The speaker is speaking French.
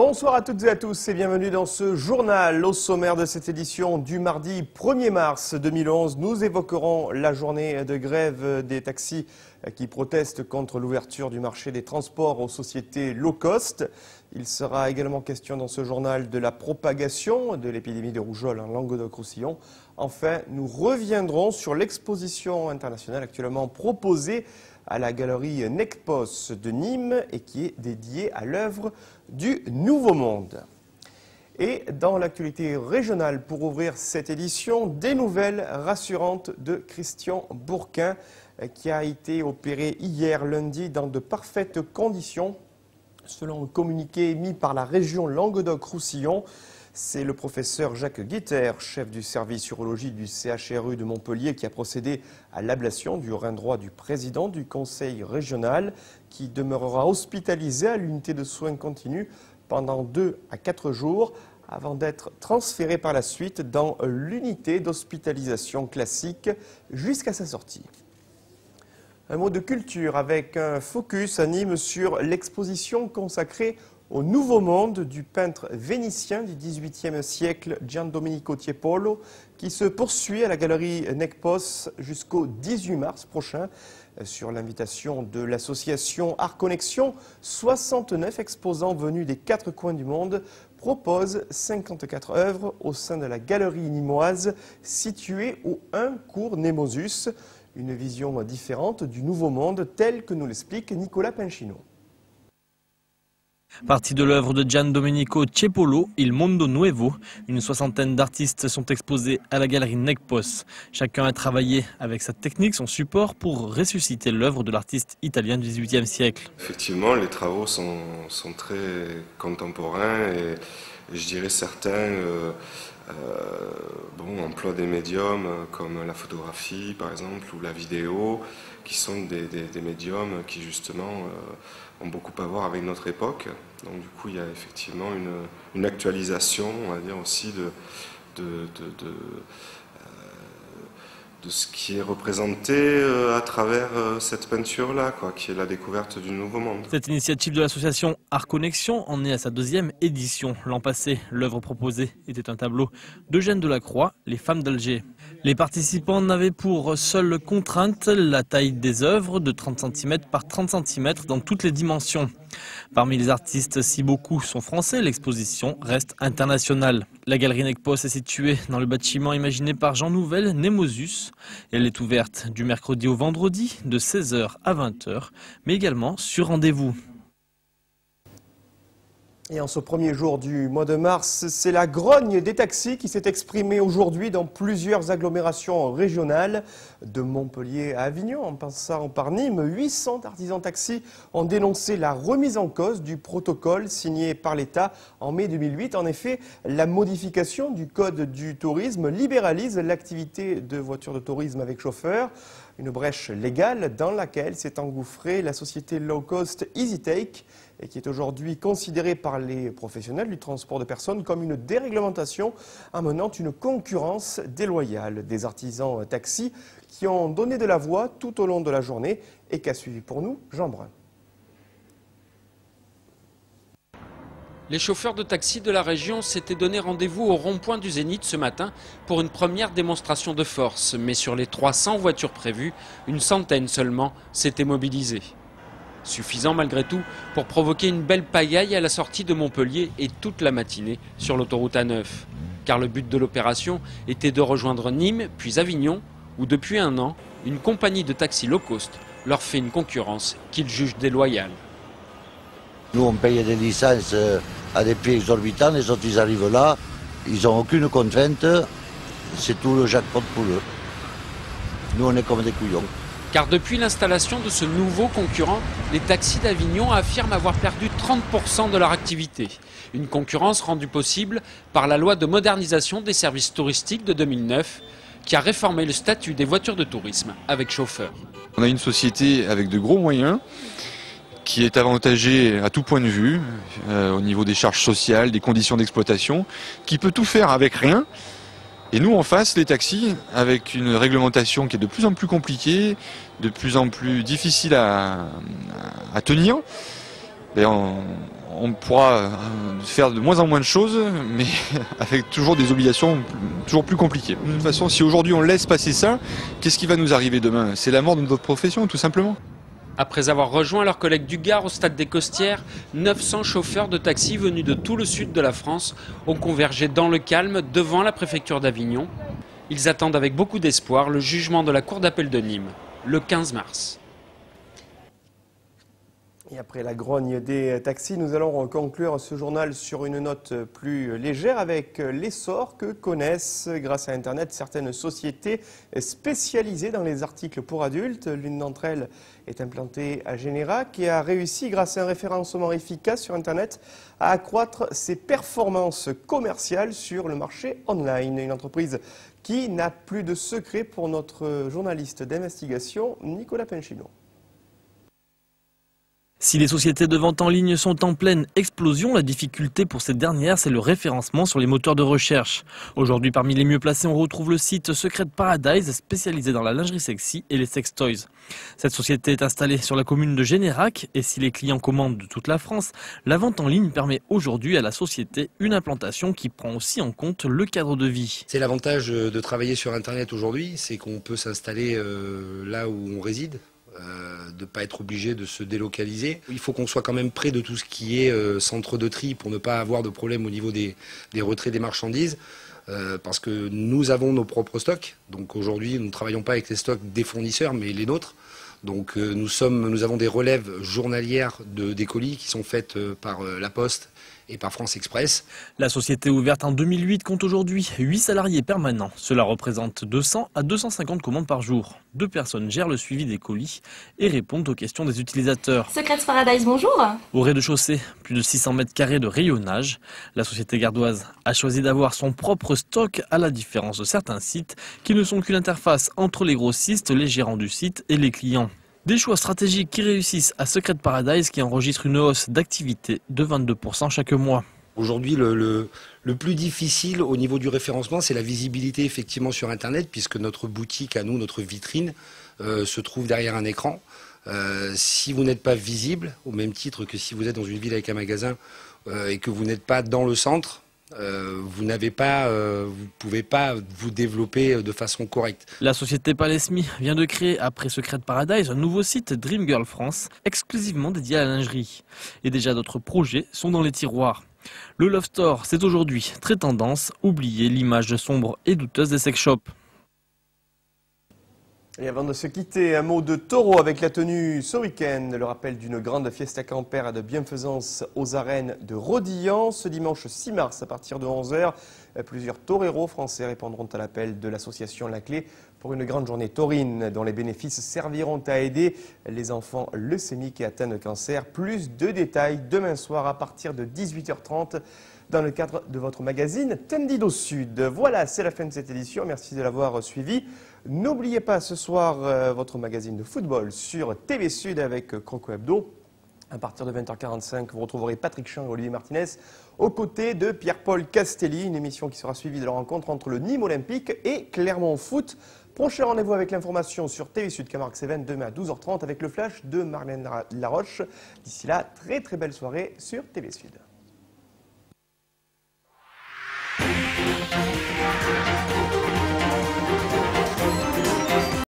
Bonsoir à toutes et à tous et bienvenue dans ce journal. Au sommaire de cette édition du mardi 1er mars 2011, nous évoquerons la journée de grève des taxis qui protestent contre l'ouverture du marché des transports aux sociétés low cost. Il sera également question dans ce journal de la propagation de l'épidémie de rougeole en Languedoc-Roussillon. Enfin, nous reviendrons sur l'exposition internationale actuellement proposée à la galerie NECPOS de Nîmes et qui est dédiée à l'œuvre du Nouveau Monde. Et dans l'actualité régionale, pour ouvrir cette édition, des nouvelles rassurantes de Christian Bourquin qui a été opéré hier lundi dans de parfaites conditions. Selon le communiqué émis par la région Languedoc-Roussillon, c'est le professeur Jacques Guiter, chef du service urologie du CHRU de Montpellier, qui a procédé à l'ablation du rein droit du président du conseil régional, qui demeurera hospitalisé à l'unité de soins continus pendant 2 à 4 jours, avant d'être transféré par la suite dans l'unité d'hospitalisation classique jusqu'à sa sortie. Un mot de culture avec un focus à Nîmes sur l'exposition consacrée au Nouveau Monde du peintre vénitien du XVIIIe siècle Giandomenico Tiepolo qui se poursuit à la galerie NECPOS jusqu'au 18 mars prochain. Sur l'invitation de l'association Art Connexion, 69 exposants venus des 4 coins du monde proposent 54 œuvres au sein de la galerie nîmoise située au 1 cours Némosus. Une vision différente du Nouveau Monde tel que nous l'explique Nicolas Pinchino. Partie de l'œuvre de Giandomenico Tiepolo, Il Mondo Nuovo, une soixantaine d'artistes sont exposés à la galerie NECPOS. Chacun a travaillé avec sa technique, son support, pour ressusciter l'œuvre de l'artiste italien du XVIIIe siècle. Effectivement, les travaux sont très contemporains et je dirais certains emploient des médiums comme la photographie par exemple ou la vidéo, qui sont des médiums qui justement ont beaucoup à voir avec notre époque. Donc du coup il y a effectivement une actualisation, on va dire aussi de ce qui est représenté à travers cette peinture-là, qui est la découverte du Nouveau Monde. Cette initiative de l'association Art Connexion en est à sa 2e édition. L'an passé, l'œuvre proposée était un tableau d'Eugène Delacroix, Les femmes d'Alger. Les participants n'avaient pour seule contrainte la taille des œuvres de 30 cm par 30 cm dans toutes les dimensions. Parmi les artistes, si beaucoup sont français, l'exposition reste internationale. La galerie NECPOS est située dans le bâtiment imaginé par Jean Nouvel, Némosus. Elle est ouverte du mercredi au vendredi de 16h à 20h, mais également sur rendez-vous. Et en ce premier jour du mois de mars, c'est la grogne des taxis qui s'est exprimée aujourd'hui dans plusieurs agglomérations régionales, de Montpellier à Avignon, en passant par Nîmes. 800 artisans taxis ont dénoncé la remise en cause du protocole signé par l'État en mai 2008. En effet, la modification du code du tourisme libéralise l'activité de voitures de tourisme avec chauffeur. Une brèche légale dans laquelle s'est engouffrée la société low cost EasyTake, et qui est aujourd'hui considérée par les professionnels du transport de personnes comme une déréglementation amenant une concurrence déloyale. Des artisans taxis qui ont donné de la voix tout au long de la journée et qu'a suivi pour nous Jean Brun. Les chauffeurs de taxi de la région s'étaient donné rendez-vous au rond-point du Zénith ce matin pour une première démonstration de force. Mais sur les 300 voitures prévues, une centaine seulement s'étaient mobilisées. Suffisant malgré tout pour provoquer une belle pagaille à la sortie de Montpellier et toute la matinée sur l'autoroute A9. Car le but de l'opération était de rejoindre Nîmes puis Avignon, où depuis un an, une compagnie de taxis low cost leur fait une concurrence qu'ils jugent déloyale. Nous on paye des licences à des prix exorbitants, les autres ils arrivent là, ils n'ont aucune contrainte, c'est tout le jackpot pour eux. Nous on est comme des couillons. Car depuis l'installation de ce nouveau concurrent, les taxis d'Avignon affirment avoir perdu 30% de leur activité. Une concurrence rendue possible par la loi de modernisation des services touristiques de 2009, qui a réformé le statut des voitures de tourisme avec chauffeur. On a une société avec de gros moyens, qui est avantagée à tout point de vue, au niveau des charges sociales, des conditions d'exploitation, qui peut tout faire avec rien. Et nous en face, les taxis, avec une réglementation qui est de plus en plus compliquée, de plus en plus difficile à tenir, on pourra faire de moins en moins de choses, mais avec toujours des obligations toujours plus compliquées. De toute façon, si aujourd'hui on laisse passer ça, qu'est-ce qui va nous arriver demain? C'est la mort de notre profession, tout simplement. Après avoir rejoint leurs collègues du Gard au stade des Costières, 900 chauffeurs de taxi venus de tout le sud de la France ont convergé dans le calme devant la préfecture d'Avignon. Ils attendent avec beaucoup d'espoir le jugement de la Cour d'appel de Nîmes, le 15 mars. Et après la grogne des taxis, nous allons conclure ce journal sur une note plus légère avec l'essor que connaissent, grâce à Internet, certaines sociétés spécialisées dans les articles pour adultes. L'une d'entre elles est implantée à Générac et a réussi, grâce à un référencement efficace sur Internet, à accroître ses performances commerciales sur le marché online. Une entreprise qui n'a plus de secret pour notre journaliste d'investigation, Nicolas Penchino. Si les sociétés de vente en ligne sont en pleine explosion, la difficulté pour ces dernières, c'est le référencement sur les moteurs de recherche. Aujourd'hui, parmi les mieux placés, on retrouve le site Secret Paradise, spécialisé dans la lingerie sexy et les sex toys. Cette société est installée sur la commune de Générac et si les clients commandent de toute la France, la vente en ligne permet aujourd'hui à la société une implantation qui prend aussi en compte le cadre de vie. C'est l'avantage de travailler sur Internet aujourd'hui, c'est qu'on peut s'installer là où on réside. De ne pas être obligé de se délocaliser. Il faut qu'on soit quand même près de tout ce qui est centre de tri pour ne pas avoir de problème au niveau des retraits des marchandises. Parce que nous avons nos propres stocks. Donc aujourd'hui, nous ne travaillons pas avec les stocks des fournisseurs, mais les nôtres. Donc nous avons des relèves journalières des colis qui sont faites par La Poste et par France Express. La société ouverte en 2008 compte aujourd'hui 8 salariés permanents. Cela représente 200 à 250 commandes par jour. 2 personnes gèrent le suivi des colis et répondent aux questions des utilisateurs. Secret Paradise, bonjour. Au rez-de-chaussée, plus de 600 mètres carrés de rayonnage. La société gardoise a choisi d'avoir son propre stock à la différence de certains sites qui ne sont qu'une interface entre les grossistes, les gérants du site et les clients. Des choix stratégiques qui réussissent à Secret Paradise qui enregistre une hausse d'activité de 22% chaque mois. Aujourd'hui, le plus difficile au niveau du référencement, c'est la visibilité effectivement sur Internet, puisque notre boutique à nous, notre vitrine, se trouve derrière un écran. Si vous n'êtes pas visible, au même titre que si vous êtes dans une ville avec un magasin et que vous n'êtes pas dans le centre, vous pouvez pas vous développer de façon correcte. La société Palesmi vient de créer, après Secret Paradise, un nouveau site Dream Girl France, exclusivement dédié à la lingerie. Et déjà d'autres projets sont dans les tiroirs. Le Love Store, c'est aujourd'hui très tendance, oubliez l'image sombre et douteuse des sex shops. Et avant de se quitter, un mot de taureau avec la tenue ce week-end. Le rappel d'une grande fiesta campère de bienfaisance aux arènes de Rodillan. Ce dimanche 6 mars à partir de 11 h, plusieurs toreros français répondront à l'appel de l'association La Clé pour une grande journée taurine dont les bénéfices serviront à aider les enfants leucémiques et atteints de cancer. Plus de détails demain soir à partir de 18 h 30 dans le cadre de votre magazine Tendido Sud. Voilà, c'est la fin de cette édition. Merci de l'avoir suivi. N'oubliez pas ce soir votre magazine de football sur TV Sud avec Croco Hebdo. À partir de 20 h 45, vous retrouverez Patrick Champ et Olivier Martinez aux côtés de Pierre-Paul Castelli. Une émission qui sera suivie de la rencontre entre le Nîmes Olympique et Clermont Foot. Prochain rendez-vous avec l'information sur TV Sud Camargue Cévennes demain à 12 h 30 avec le flash de Marlène Laroche. D'ici là, très belle soirée sur TV Sud.